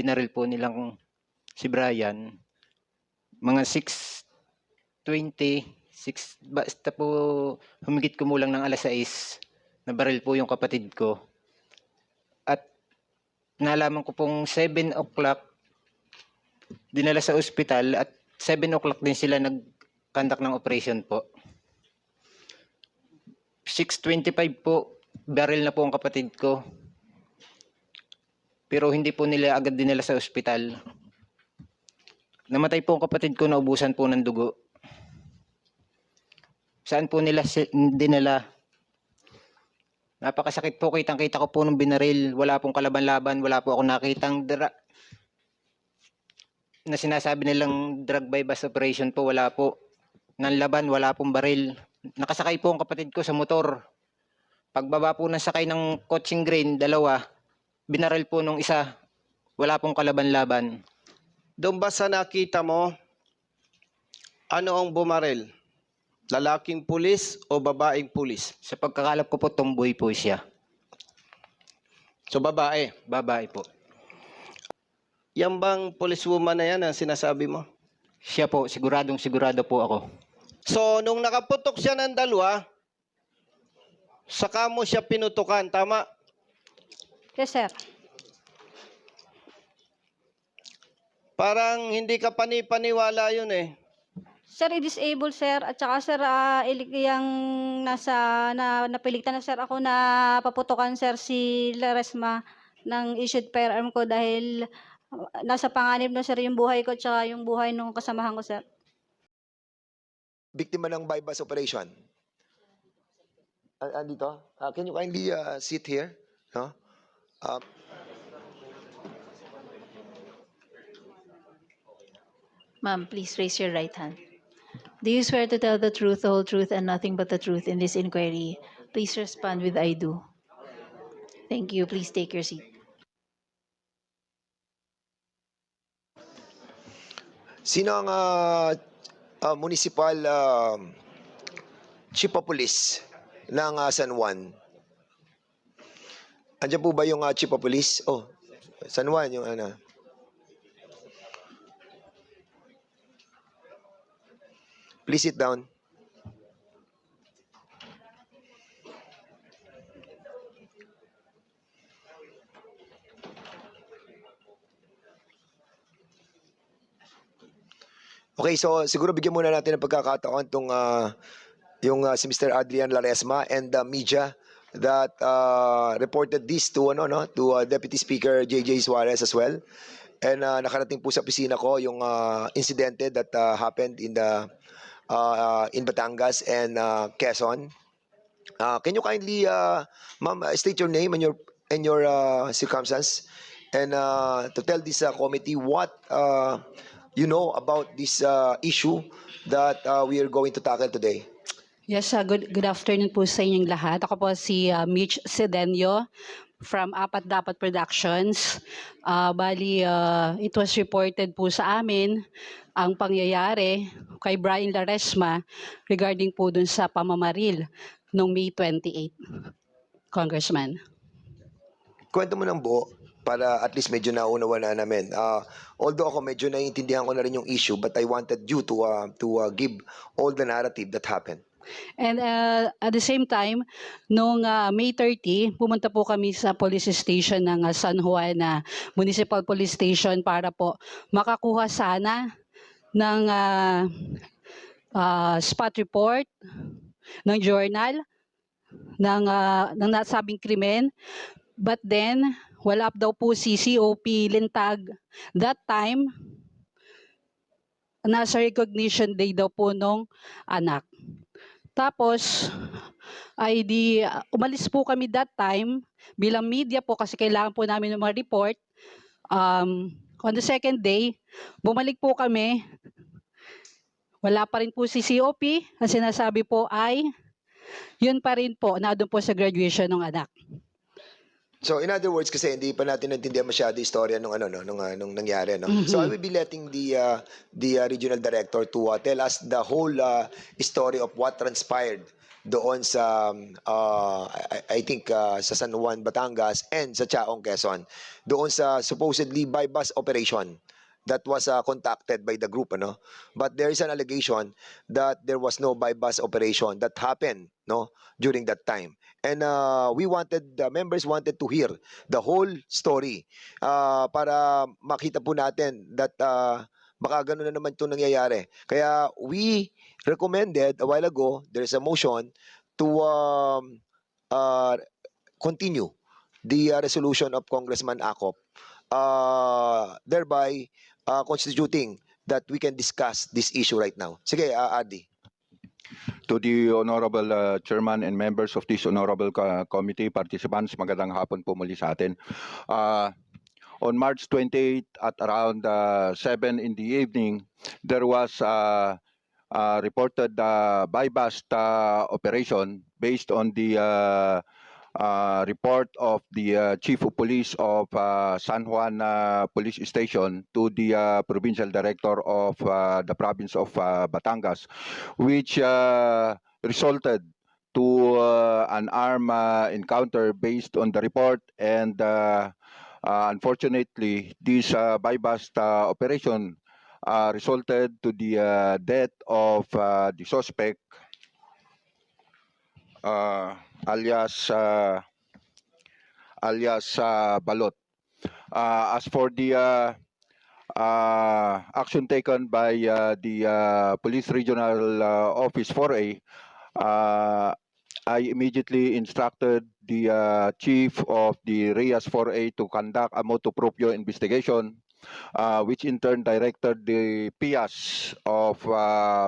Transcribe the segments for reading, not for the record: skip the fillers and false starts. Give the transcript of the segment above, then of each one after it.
binaril po nilang si Brian, mga 6:20, basta po humigit kumulang ng alas 6, nabaril po yung kapatid ko. At nalaman ko pong 7 o'clock, dinala sa ospital at 7 o'clock din sila nag-conduct ng operation po. 6:25 po, baril na po ang kapatid ko. Pero hindi po nila agad dinala sa ospital. Namatay po ang kapatid ko, naubusan po ng dugo. Saan po nila dinala? Napakasakit po, kitang-kita ko po nung binaril. Wala pong kalaban-laban, wala po ako nakitang na sinasabi nilang drug by bus operation po, wala po. Nang laban, wala pong baril. Nakasakay po ang kapatid ko sa motor. Pagbaba po ng sakay ng coaching green, dalawa, binaril po nung isa. Wala pong kalaban-laban. Doon ba sa nakita mo, ano ang bumaril? Lalaking pulis o babaeng pulis? Sa pagkakalap ko po, tomboy po siya. So babae. Babae po. Yan bang policewoman na yan ang sinasabi mo? Siya po, sigurado po ako. So nung nakaputok siya ng dalawa, saka mo siya pinutukan, tama? Yes, sir. Parang hindi ka panipaniwala yun eh. Sir, i-disable, sir. At saka, sir, yung napilitan na, sir, ako na paputukan, sir, si Laresma ng issued firearm ko dahil nasa panganib na, sir, yung buhay ko at saka yung buhay ng kasamahan ko, sir. Biktima ng bypass operation. Andito? Can you kindly sit here? No? Ma'am, please raise your right hand. Do you swear to tell the truth, the whole truth, and nothing but the truth in this inquiry? Please respond with I do. Thank you. Please take your seat. Sino ang municipal chief of police ng San Juan? Andiyan po ba yung chief of police? Oh, San Juan yung ano. Please sit down. Okay, so siguro bigyan muna natin ng pagkakataon tong si Mr. Adrian Laresma and the media that reported this to Deputy Speaker JJ Suarez as well. And nakarating po sa opisina ko yung incidente that happened in Batangas and Quezon. Can you kindly, ma'am, state your name and your circumstance, and to tell this committee what you know about this issue that we are going to tackle today. Yes, good afternoon po sa inyong lahat. Ako po si Mitch Sedenio from Apat Dapat Productions. It was reported po sa amin ang pangyayari kay Brian Laresma regarding po dun sa pamamaril noong May 28, Congressman. Kwento mo ng buo para at least medyo naunawa na namin. Although ako medyo naiintindihan ko na rin yung issue, but I wanted you to give all the narrative that happened. And at the same time, noong May 30, pumunta po kami sa police station ng San Juan Municipal Police Station para po makakuha sana ng spot report, ng journal, ng nasabing krimen. But then, wala daw po si COP Lintag that time. Nasa recognition day daw po nung anak. Tapos, umalis po kami that time bilang media po kasi kailangan po namin ng mga report. On the second day, bumalik po kami. Wala pa rin po si COP. Ang sinasabi po ay, yun pa rin po, na doon po sa graduation ng anak. So in other words, kasi hindi pa natin naintindihan masyado yung istorya nung nangyari, no? Mm-hmm. So I will be letting the regional director to tell us the whole story of what transpired doon sa I think sa San Juan, Batangas and sa Chaong, Quezon. Doon sa supposedly by bus operation that was contacted by the group, ano. But there is an allegation that there was no by bus operation that happened, no, during that time. And the members wanted to hear the whole story para makita po natin that baka gano'n na naman itong nangyayari. Kaya we recommended a while ago, there's a motion to uh, continue the resolution of Congressman Acop, thereby constituting that we can discuss this issue right now. Sige, Adi. To the Honorable Chairman and members of this Honorable Committee, participants, magandang hapon po muli sa atin. On March 28 at around 7 in the evening, there was reported buy-bust operation based on the report of the Chief of Police of San Juan Police Station to the Provincial Director of the province of Batangas, which resulted to an armed encounter based on the report, and unfortunately, this buy-bust operation resulted to the death of the suspect, alias Balot. As for the action taken by the Police Regional Office 4A, I immediately instructed the Chief of the RIAS 4A to conduct a motu proprio investigation, which in turn directed the PIAS of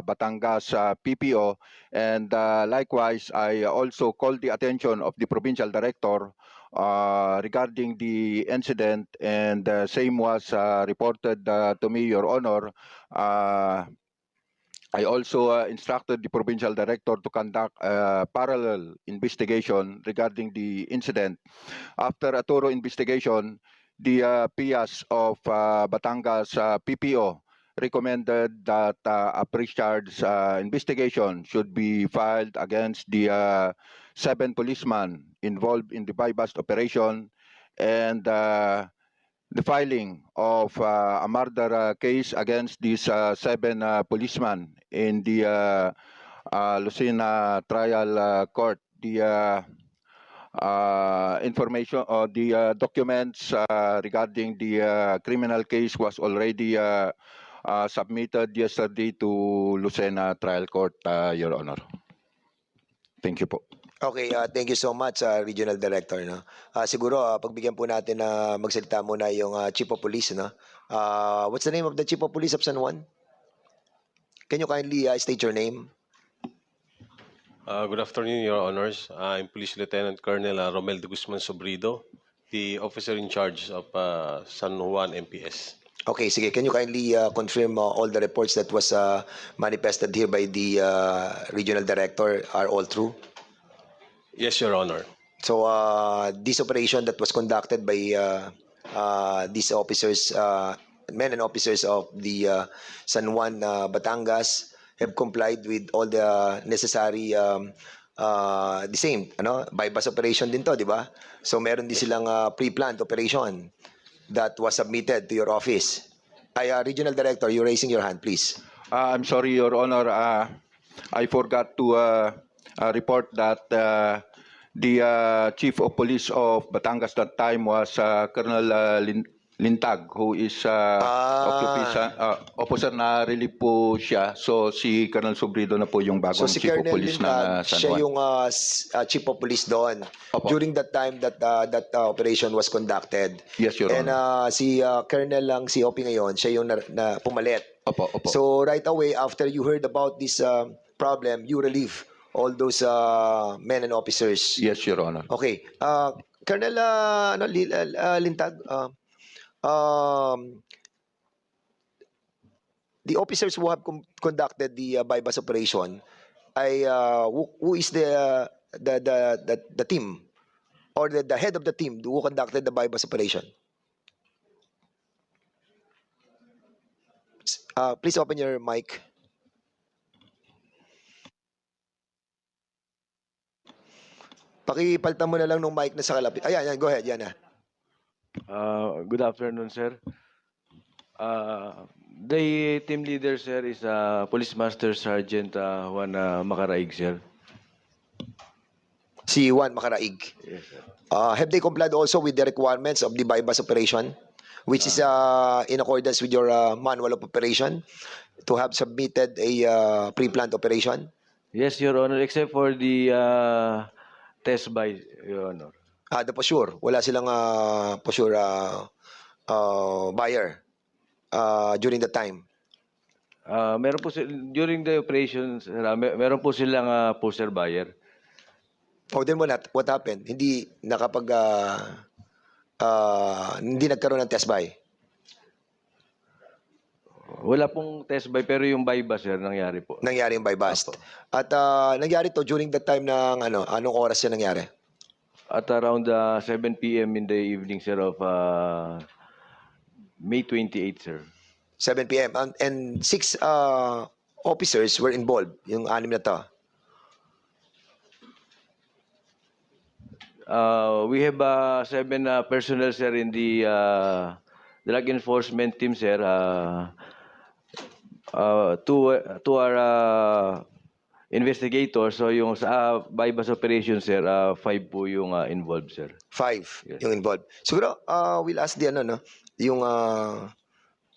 Batangas PPO, and likewise I also called the attention of the Provincial Director regarding the incident, and same was reported to me, Your Honor. I also instructed the Provincial Director to conduct a parallel investigation regarding the incident. After a thorough investigation, the PIAS of Batangas PPO recommended that a pre-charge investigation should be filed against the 7 policemen involved in the buy-bust operation, and the filing of a murder case against these 7 policemen in the Lucena Trial Court. The information or the documents regarding the criminal case was already submitted yesterday to Lucena Trial Court, Your Honor. Thank you po. Okay, thank you so much, Regional Director. No? Siguro, pagbigyan po natin na magsalita muna yung Chief of Police. No? What's the name of the Chief of Police of San Juan? Can you kindly state your name? Good afternoon, Your Honors. I'm Police Lieutenant Colonel Romel de Guzman Sobrido, the officer in charge of San Juan MPS. Okay, sige. Can you kindly confirm all the reports that was manifested here by the Regional Director are all true? Yes, Your Honor. So this operation that was conducted by these officers, men and officers of the San Juan Batangas, have complied with all the necessary the same, ano, by bus operation din to, di ba? So meron din silang pre-planned operation that was submitted to your office. Regional Director, you're raising your hand, please. I'm sorry, Your Honor. I forgot to report that the Chief of Police of Batangas that time was Colonel Lintag, who is officer na relieve po siya. So si Colonel Sobrido na po yung So bagong si Chief of Colonel Police ng Lintag, San siya Juan. yung Chief of Police doon. Opo. During that time that that operation was conducted. Yes, Your And Honor. si Colonel lang, si OP ngayon, siya yung na pumalit. Opo, opo. So right away, after you heard about this problem, you relieve all those men and officers. Yes, Your Honor. Okay. Colonel Lintag, the officers who have conducted the buy-bus operation, who is the team or the head of the team who conducted the buy-bus operation? Please open your mic. Pakipalitan mo na lang nung mic na sa kalapit. Ayan, yan, go ahead, yan na. Good afternoon, sir. The team leader, sir, is Police Master Sergeant Juan Macaraig, sir. Si Juan Macaraig. Yes, sir. Have they complied also with the requirements of the bypass operation, which is in accordance with your manual of operation to have submitted a pre-planned operation? Yes, Your Honor, except for the test by, Your Honor. The posure. Wala silang posure buyer during the time. Meron po during the operations, meron po silang poster buyer. Oh, then what happened? Hindi hindi nagkaroon ng test buy. Wala pong test buy, pero yung buy ba, sir, nangyari po. Nangyari yung buy bust. Apo. At nangyari to during the time ng anong oras yan nangyari? At around 7 p.m. in the evening, sir, of May 28, sir. 7 p.m. And 6 officers were involved, yung 6 na to. We have 7 personnel, sir, in the drug enforcement team, sir. Two are investigators. So yung sa bypass operation, sir, 5 po yung involved, sir. 5 Yes. yung involved. Siguro, we'll ask the yung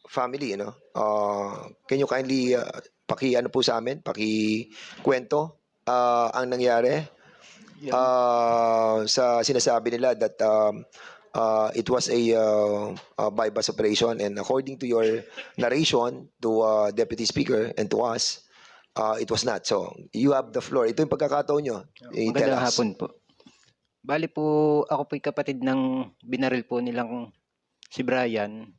family, can you kindly po sa amin, kwento ang nangyari sa sinasabi nila that it was a bypass operation, and according to your narration to Deputy Speaker and to us, it was not. So, you have the floor. Ito yung pagkakataon nyo. Tell Magandang us. hapon po. Bali po, ako po'y kapatid ng binaril po nilang si Brian.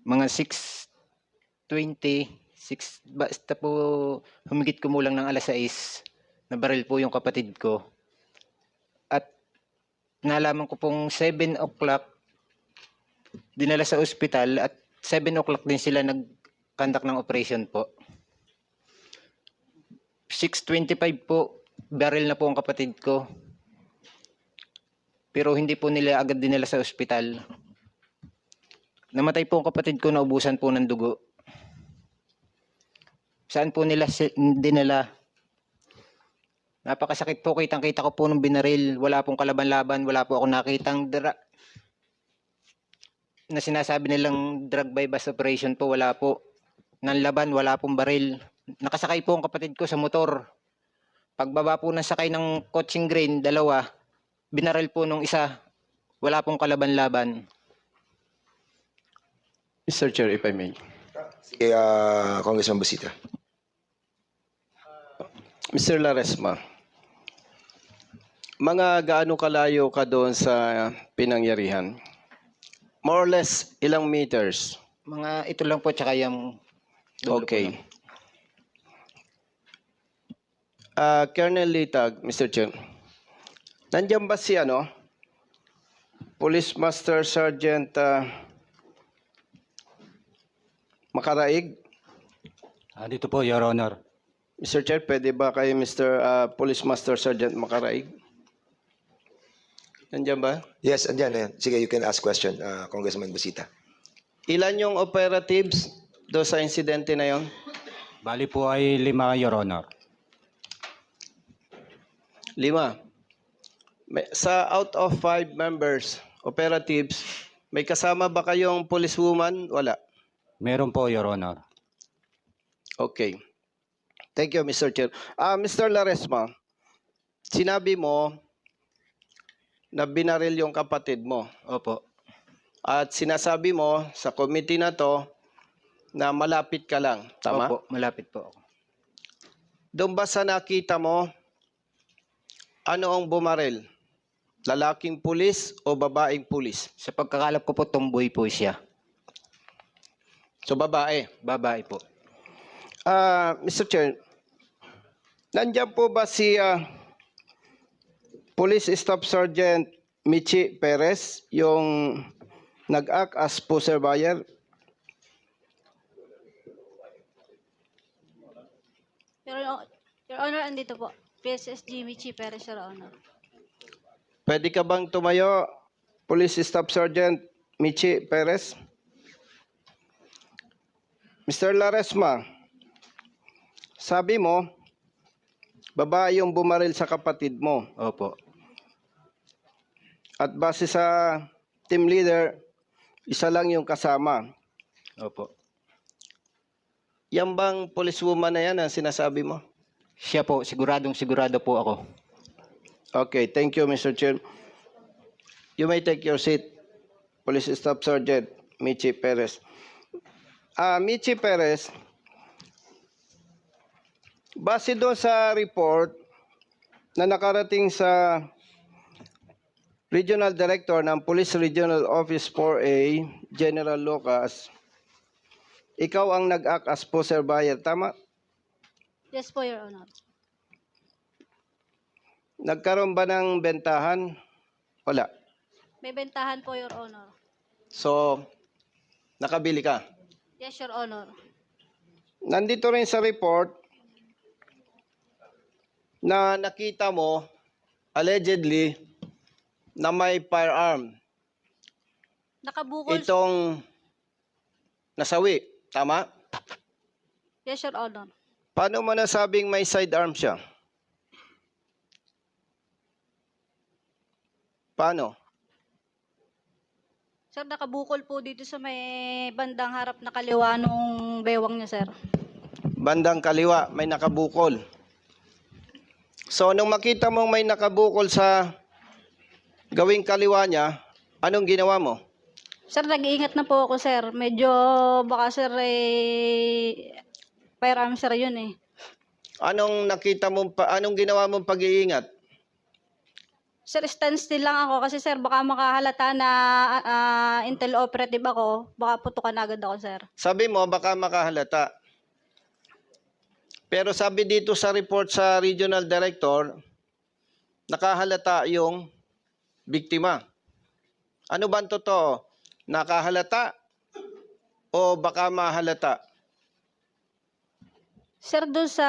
Mga 6:20, basta po humigit kumulang ng alas 6, nabaril po yung kapatid ko. At nalaman ko pong 7 o'clock, dinala sa ospital, at 7 o'clock din sila nag-conduct ng operation po. 6:25 po, baril na po ang kapatid ko. Pero hindi po nila agad dinala sa ospital. Namatay po ang kapatid ko, naubusan po ng dugo. Saan po nila dinala? Napakasakit po, kitang-kita ko po nung binaril. Wala pong kalaban-laban, wala po ako nakitang na sinasabi nilang drug bypass operation po, wala po. Nang laban, wala pong baril. Nakasakay po ang kapatid ko sa motor. Pagbaba po ng sakay ng coaching green, 2, binaril po nung isa. Wala pong kalaban-laban. Mr. Chair, if I may. Sige, Congressman Busita. Mr. Laresma, mga gaano kalayo ka doon sa pinangyarihan? More or less, ilang meters? Mga ito lang po, tsaka yung dulo po Okay. lang. Colonel Litag, Mr. Chair, nandiyan ba si Police Master Sergeant Macaraig? Dito po, Your Honor. Mr. Chair, pwede ba kay Mr. Police Master Sergeant Macaraig? Nandiyan ba? Yes, andyan. Sige, you can ask question, Congressman Busita. Ilan yung operatives do sa insidente na yon? Bali po ay 5, Your Honor. 5. Sa out of 5 members, operatives, may kasama ba kayong policewoman? Wala. Meron po, Your Honor. Okay. Thank you, Mr. Chair. Mr. Laresma, sinabi mo na binaril yung kapatid mo. Opo. At sinasabi mo sa committee na to na malapit ka lang. Tama? Opo, malapit po ako. Doon ba sa nakita mo, ano ang bumaril? Lalaking pulis o babaeng pulis? Sa pagkakalap ko po, tomboy po siya. So, babae. Babae po. Mr. Chair, nandiyan po ba si Police Staff Sergeant Michi Perez, yung nag-act as poster buyer? Your Honor, andito po. PSSG Michi Perez, Your Honor. Pwede ka bang tumayo, Police Staff Sergeant Michi Perez? Mr. Laresma, sabi mo, babae yung bumaril sa kapatid mo. Opo. At base sa team leader, isa lang yung kasama. Opo. Yan bang policewoman na yan ang sinasabi mo? Siya po, sigurado po ako. Okay, thank you, Mr. Chair. You may take your seat, Police Staff Sergeant Michi Perez. Michi Perez, base doon sa report na nakarating sa Regional Director ng Police Regional Office 4A, General Lucas, ikaw ang nag-act as poster buyer, tama? Yes po, Your Honor. Nagkaroon ba ng bentahan? Wala. May bentahan po, Your Honor. So, nakabili ka? Yes, Your Honor. Nandito rin sa report na nakita mo, allegedly, na may firearm. Nakabukol. Itong nasawi, tama? Yes, Your Honor. Paano mo nasabing may sidearm siya? Paano? Sir, nakabukol po dito sa may bandang harap na kaliwa nung bewang niya, sir. Bandang kaliwa, may nakabukol. So, nung makita mong may nakabukol sa gawing kaliwa niya, anong ginawa mo? Sir, nag-iingat na po ako, sir. Medyo baka, sir, firearm, sir, yun eh. Anong nakita mo, anong ginawa mong pag-iingat? Sir, standstill lang ako kasi, sir, baka makahalata na intel operative ako. Baka putukan agad ako, sir. Sabi mo, baka makahalata. Pero sabi dito sa report sa Regional Director, nakahalata yung biktima. Ano ba ang totoo? Nakahalata o baka mahalata? Sir, doon sa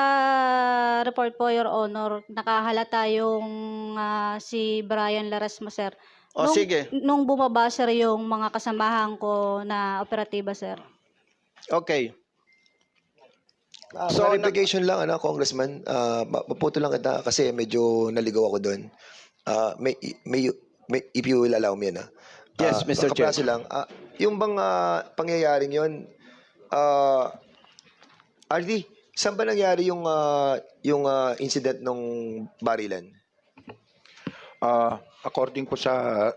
report po, Your Honor, nakahalata yung si Brian Laresma, sir. O sige, Nung bumaba, sir, yung mga kasamahan ko na operatiba, sir. okay. So, So, clarification lang, Congressman. Maputo lang kita kasi medyo naligaw ako doon. If you will allow me, Yes, Mr. Chair. kapraso lang. Yung bang pangyayaring yun, RD, saan ba nangyari yung incident nung barilan? According po sa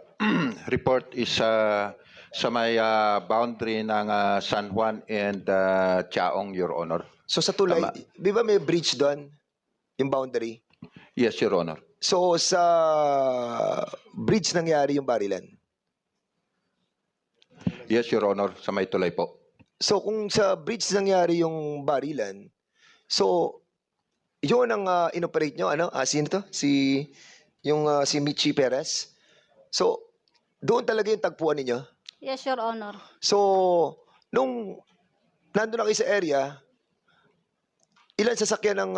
report is sa may boundary ng San Juan and Chaong, Your Honor. So sa tulay, Tama. di ba may bridge doon? Yung boundary? Yes, Your Honor. So sa bridge nangyari yung barilan? Yes, Your Honor, sa may tulay po. So kung sa bridge nangyari yung barilan, so yun ang inoperate nyo, sino to? Si Michi Perez. So doon talaga yung tagpuan ninyo. Yes, Your Honor. So nung nandun na kayo sa area, ilan sasakyan ang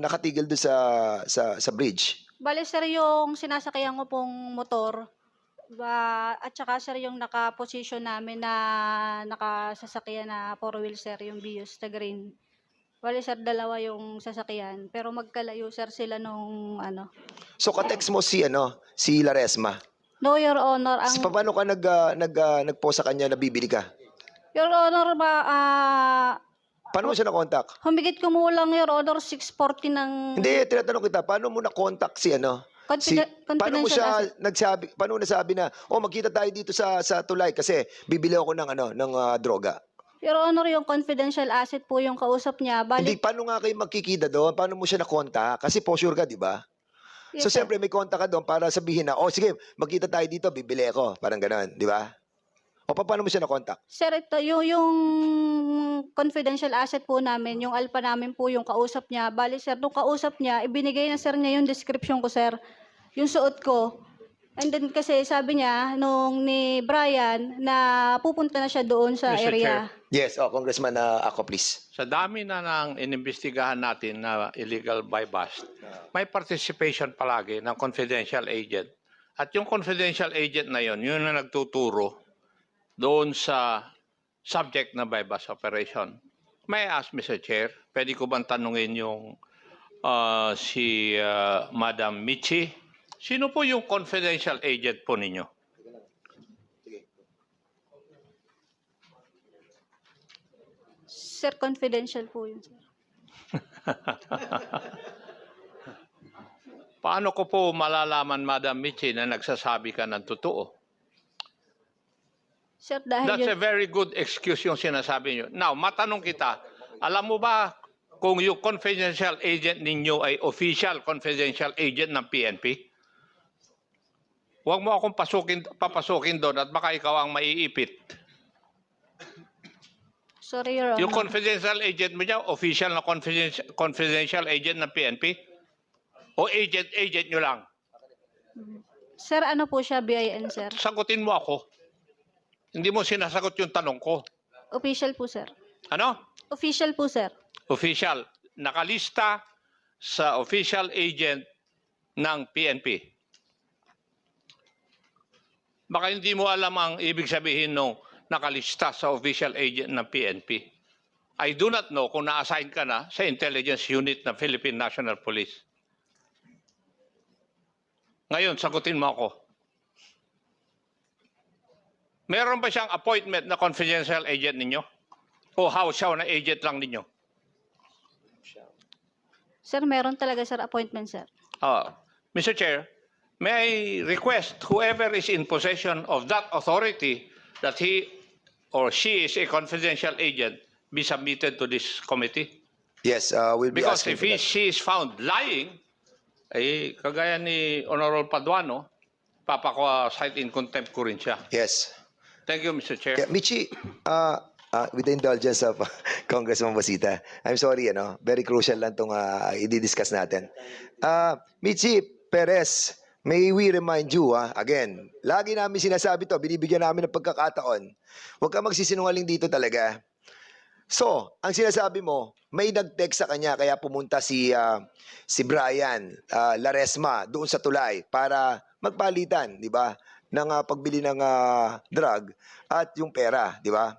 nakatigil doon sa bridge? Bale, sir, yung sinasakyan ko pong motor, at saka, sir, yung naka-position namin na nakasasakyan na 4-wheel, sir, yung Vios na green. Bale, sir, dalawa yung sasakyan. Pero magkalayo, sir, sila nung So ka-text mo si Laresma. No, Your Honor, ang... Paano ka nag-post sa kanya na bibili ka? Your Honor, Paano mo siya na-contact? humigit kumulang, Your Honor, 640 ng... Hindi, tinatanong kita, paano mo na-contact si paano mo confidential siya asset. paano mo nasabi na, magkita tayo dito sa tulay kasi bibili ako ng droga. Your Honor, yung confidential asset po yung kausap niya. Hindi, Balik, paano nga kayo magkikita doon? Paano mo siya na-contact? Kasi po sure ka, di ba? yes, So, sir. siyempre, may contact ka doon para sabihin na, sige, magkita tayo dito, bibili ako. Parang gano'n, di ba? O, paano mo siya na-contact? Sir, ito, yung confidential asset po namin, yung alpha namin po yung kausap niya. Bali, sir, nung kausap niya, ibinigay na, sir, niya yung description ko, sir. Yung suot ko. And then kasi sabi niya, nung ni Brian, na pupunta na siya doon sa Mr. area. Yes, Congressman, ako please. Sa dami na ng inimbestigahan natin na illegal buy bust, may participation palagi ng confidential agent At yung confidential agent na yon, yun na nagtuturo doon sa subject na bypass operation. May I ask, Mr. Chair, pwede ko bang tanungin yung si Madam Michi? Sino po yung confidential agent po ninyo? Sir, confidential po yun, sir. Paano ko po malalaman, Madam Michi, na nagsasabi ka ng totoo? Sir, dahil That's a yun, very good excuse yung sinasabi nyo. Now, matanong kita, alam mo ba kung yung confidential agent ninyo ay official confidential agent ng PNP? Huwag mo akong papasukin doon at baka ikaw ang maiipit. sorry, Your Honor. Yung confidential agent mo niya, official na confidential agent ng PNP? O agent nyo lang? Sir, ano po siya, BIN, sir? Sagutin mo ako. Hindi mo sinasagot yung tanong ko. Official po, sir. Ano? Official po, sir. Official. Nakalista sa official agent ng PNP. Baka hindi mo alam ang ibig sabihin nung nakalista sa official agent ng PNP. I do not know kung na-assign ka na sa intelligence unit ng Philippine National Police. Ngayon, sagutin mo ako. Meron ba siyang appointment na confidential agent ninyo? O house siya na agent lang ninyo? Sir, meron talaga, sir, appointment, sir. Mr. Chair, may I request whoever is in possession of that authority that he or she is a confidential agent be submitted to this committee? Yes, we'll be Because asking if for that. she is found lying, eh, kagaya ni Honorable Paduano, papaka-cite in contempt ko rin siya. Yes. Thank you, Mr. Chair. Yeah, Michi, with the indulgence of Congressman Bosita, I'm sorry, very crucial lang itong i-discuss natin. Michi Perez, may we remind you, again, lagi namin sinasabi to, binibigyan namin ng pagkakataon. Huwag ka magsisinungaling dito talaga. So, ang sinasabi mo, may nag-text sa kanya kaya pumunta si Brian Laresma doon sa tulay para magpalitan, di ba? Ng pagbili ng drug at yung pera, di ba?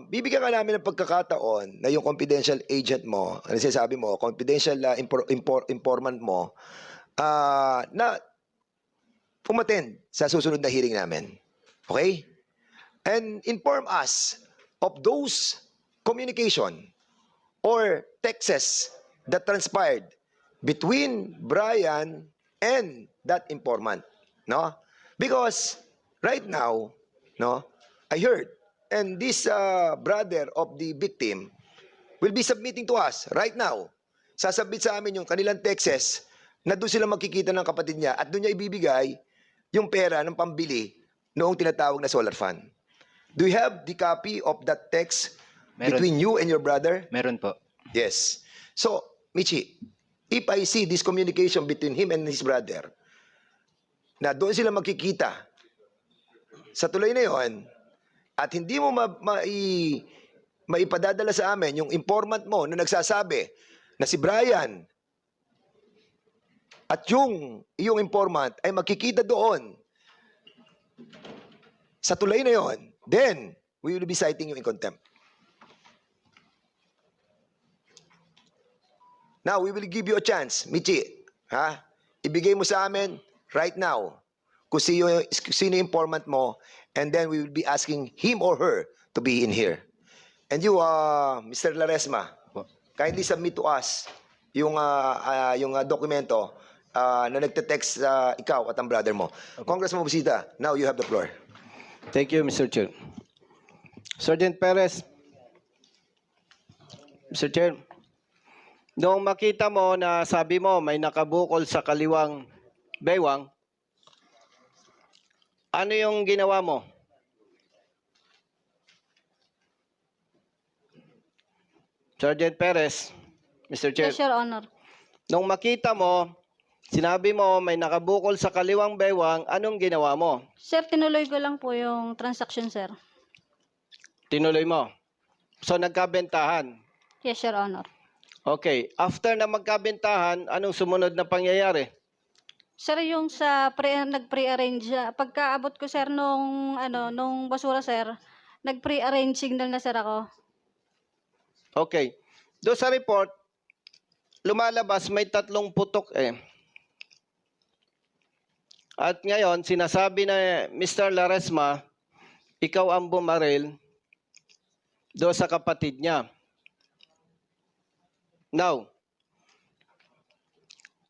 Bibigyan ka namin ng pagkakataon na yung confidential agent mo, ano sinasabi mo, confidential informant mo, na umattend sa susunod na hearing namin. Okay? And inform us of those communication or texts that transpired between Brian and that informant, no? Because right now, no, I heard, and this brother of the victim will be submitting to us right now. Sasabit sa amin yung kanilang texts na doon sila magkikita ng kapatid niya at doon niya ibibigay yung pera ng pambili noong tinatawag na solar fund. Do you have the copy of that text Meron. between you and your brother? Meron po. Yes. So, Michi, if I see this communication between him and his brother, na doon sila magkikita sa tulay na yon, at hindi mo maipadadala sa amin yung informant mo na nagsasabi na si Brian at yung iyong informant ay magkikita doon sa tulay na yon, then we will be citing you in contempt. Now, we will give you a chance, Michi. Ibigay mo sa amin right now kung sino yung informant mo, and then we will be asking him or her to be in here. And you, Mr. Laresma, kindly submit to us yung dokumento na nagte-text ikaw at ang brother mo. Congressman Busita, now you have the floor. Thank you, Mr. Chair. Sergeant Perez, Mr. Chair, noong makita mo na sabi mo may nakabukol sa kaliwang baywang, ano yung ginawa mo? Sergeant Perez, Mr. Chair, Yes, Your Honor. nung makita mo, sinabi mo may nakabukol sa kaliwang baywang, anong ginawa mo? Sir, tinuloy ko lang po yung transaction, sir. Tinuloy mo. So nagkabentahan. Yes, Your Honor. Okay. After na magkabentahan, anong sumunod na pangyayari? Sir, yung sa nag-pre-arrange, pagkaabot ko sir nung basura sir, nag-pre-arrange signal na sir ako. Okay. Doon sa report, lumalabas may 3 putok eh. At ngayon, sinasabi na Mr. Laresma, ikaw ang bumaril doon sa kapatid niya. Now,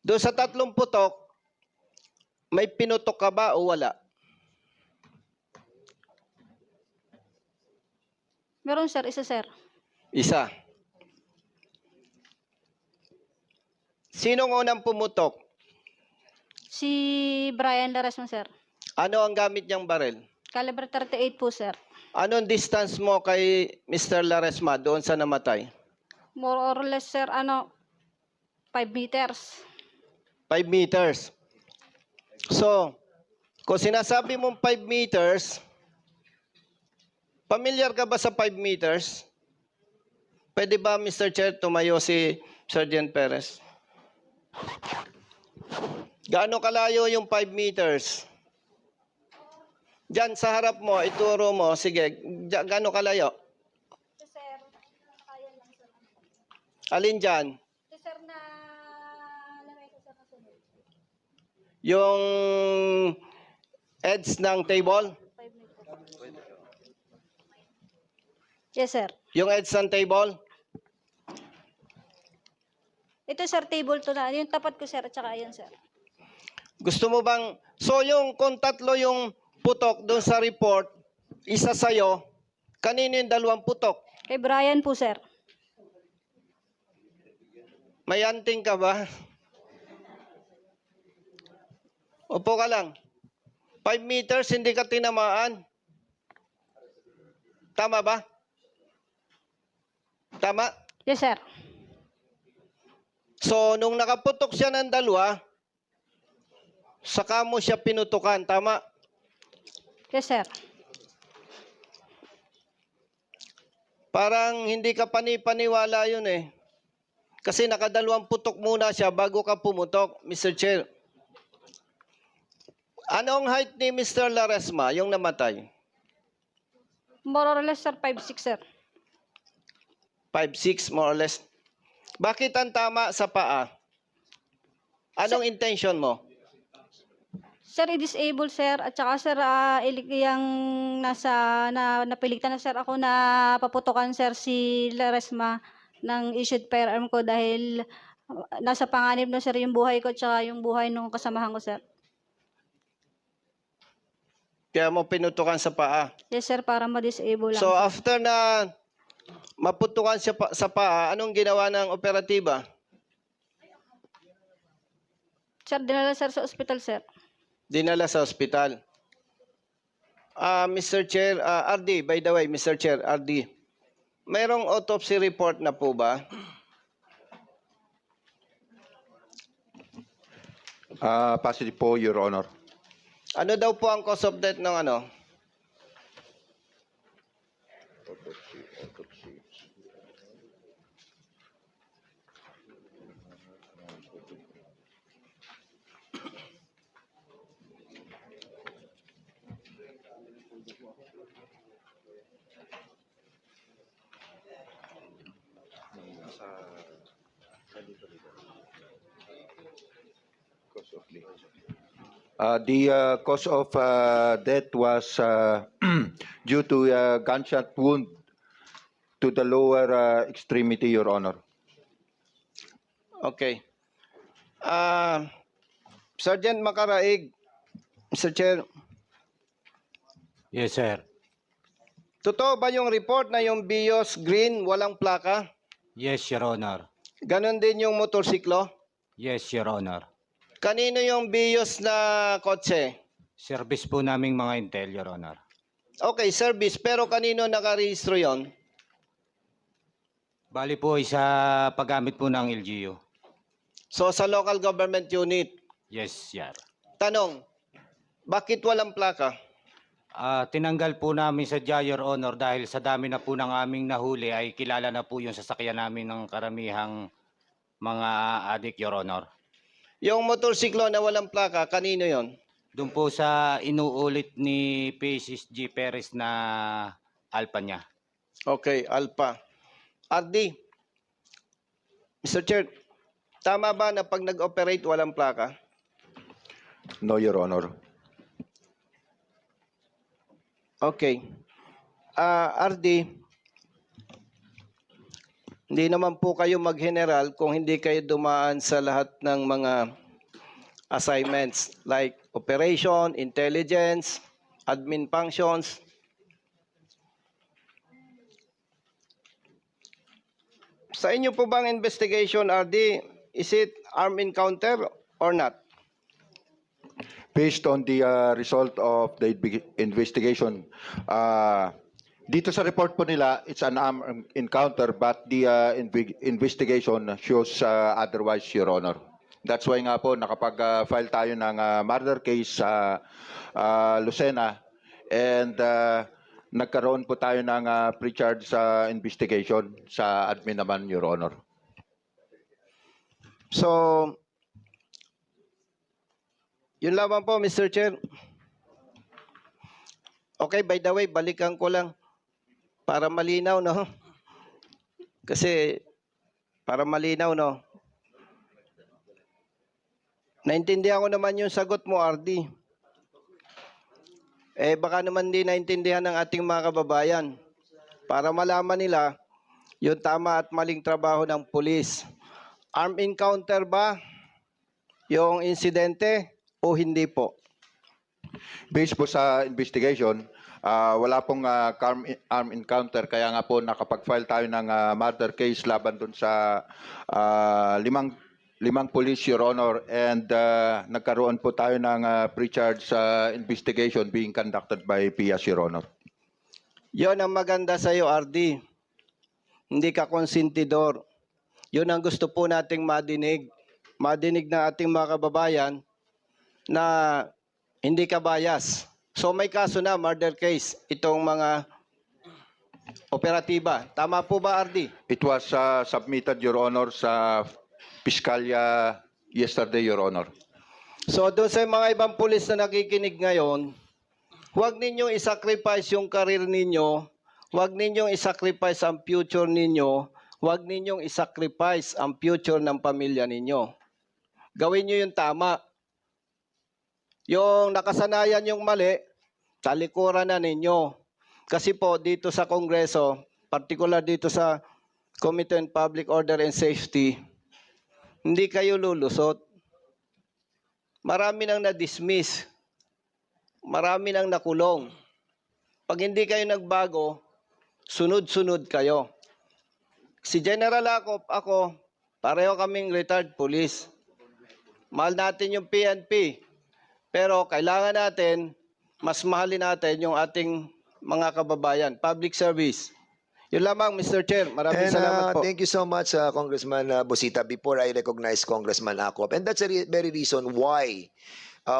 doon sa 3 putok, may pinutok ka ba o wala? Meron sir, isa sir. Isa. Sinong unang pumutok? Si Brian Laresma sir. Ano ang gamit niyang baril? Caliber 38 po sir. Anong distance mo kay Mr. Laresma doon sa namatay? More or less sir, 5 meters. 5 meters. So, kung sinasabi mong 5 meters, familiar ka ba sa 5 meters? Pwede ba, Mr. Chair, tumayo si Sergeant Perez? Gaano kalayo yung 5 meters? Diyan sa harap mo, ituro mo. Sige, gaano kalayo? Sir, kaya lang sir. Alin dyan? Sir na lamay ko sa kasunod. Yung edge ng table? 5 meters. Yes sir. Yung edge ng table? Ito sir, table to na. Yung tapat ko sir, at saka ayan sir. Gusto mo bang, so yung kung 3 yung putok doon sa report, isa sa'yo, kanino yung 2 putok? Kay Brian po sir. May anting ka ba? Upo ka lang. 5 meters, hindi ka tinamaan. Tama ba? Tama? Yes sir. So, nung nakaputok siya ng 2, saka mo siya pinutukan. Tama? Yes sir. Parang hindi ka panipaniwala yun eh. Kasi naka2 putok muna siya bago ka pumutok, Mr. Chair. Anong height ni Mr. Laresma, yung namatay? More or less sir, 5'6 sir. 5'6", more or less. Bakit ang tama sa paa? Anong intention mo? Sir, i-disable sir, at saka sir, yung napilitan na sir ako na paputukan sir si Laresma ng issued firearm ko dahil nasa panganib na sir yung buhay ko at saka yung buhay ng kasamahan ko sir. Kaya mo pinutukan sa paa. Yes sir, para ma-disable lang. So sir. after na maputukan siya sa paa, anong ginawa ng operatiba? Sir, dinala sir sa ospital sir. Dinala sa ospital. Mr. Chair, RD, by the way, Mr. Chair, RD, mayroong autopsy report na po ba? Positive po, Your Honor. Ano daw po ang cause of death ng ano? The cause of death was due to a gunshot wound to the lower extremity, Your Honor. Okay. Sergeant Makaraig, Mr. Chair, Yes, sir. totoo ba yung report na yung Bios Green walang plaka? Yes, Your Honor. Ganon din yung motorsiklo? Yes, Your Honor. Kanino yung Bios na kotse? Service po naming mga intel, Your Honor. Okay, service. Pero kanino nakarehistro yon? Bali po, isa paggamit po ng LGU. So sa local government unit. Yes, sir. Tanong, bakit walang plaka? Tinanggal po namin sa Your Honor dahil sa dami na po ng aming nahuli ay kilala na po yung sasakyan namin ng karamihang mga adik, Your Honor. Yung motorsiklo na walang plaka, kanino yon? Doon po sa inuulit ni Pieces G. Perez na alpa niya. Okay, Alpha. RD, Mr. Chair, tama ba na pag nag-operate walang plaka? No, Your Honor. Okay. RD, hindi naman po kayo mag-general kung hindi kayo dumaan sa lahat ng mga assignments like operation, intelligence, admin functions. Sa inyo po bang investigation, RD, is it armed encounter or not? Based on the result of the investigation, dito sa report po nila, it's an armed encounter, but the investigation shows otherwise, Your Honor. That's why nga po nakapag-file tayo ng murder case sa Lucena, and nagkaroon po tayo ng pre-charge investigation sa admin naman, Your Honor. So, yun lamang po, Mr. Chair. Okay, by the way, balikan ko lang para malinaw, no? Kasi, para malinaw, no? Naintindihan ko naman yung sagot mo, RD. Baka naman di naintindihan ng ating mga kababayan. Para malaman nila yung tama at maling trabaho ng pulis. Armed encounter ba yung insidente o hindi po? Based po sa investigation, wala pong armed encounter, kaya nga po nakapag-file tayo ng murder case laban dun sa limang police, Your Honor, and nagkaroon po tayo ng pre-charge investigation being conducted by PIAS, Your Honor. Yon ang maganda sa iyo, RD. Hindi ka konsentidor. Yun ang gusto po nating madinig. Madinig na ating mga kababayan na hindi ka bias. So may kaso na, murder case, itong mga operatiba. Tama po ba, RD? It was submitted, Your Honor, sa Piskalya yesterday, Your Honor. So doon sa mga ibang pulis na nakikinig ngayon, huwag ninyong isacrifice yung karir ninyo, huwag ninyong isacrifice ang future ninyo, huwag ninyong isacrifice ang future ng pamilya ninyo. Gawin nyo yung tama. Yung nakasanayan yung mali, talikuran na ninyo. Kasi po dito sa Kongreso, particular dito sa Committee on Public Order and Safety, hindi kayo lulusot. Marami nang na-dismiss. Marami nang nakulong. Pag hindi kayo nagbago, sunod-sunod kayo. Si General ako, pareho kaming retired police. Mahal natin yung PNP. Pero kailangan natin, mas mahalin natin yung ating mga kababayan. Public service. Yun lamang, Mr. Chair. Maraming salamat po. Thank you so much, Congressman Busita. Before I recognize Congressman Acop, and that's the very reason why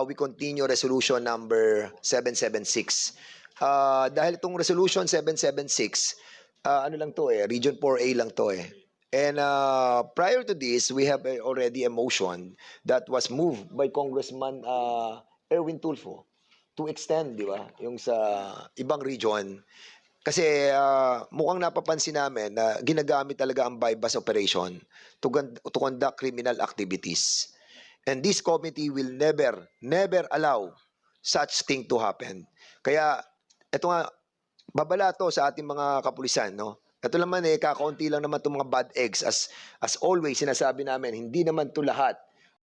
we continue resolution number 776. Dahil itong resolution 776, ano lang to Region 4A lang to And prior to this, we have already a motion that was moved by Congressman Erwin Tulfo to extend, di ba, yung sa ibang region. Kasi mukhang napapansin namin na ginagamit talaga ang bypass operation to conduct criminal activities. And this committee will never allow such thing to happen. Kaya ito nga, babala to sa ating mga kapulisan, no? Ito naman kakaunti lang naman itong mga bad eggs. As always, sinasabi namin, hindi naman to lahat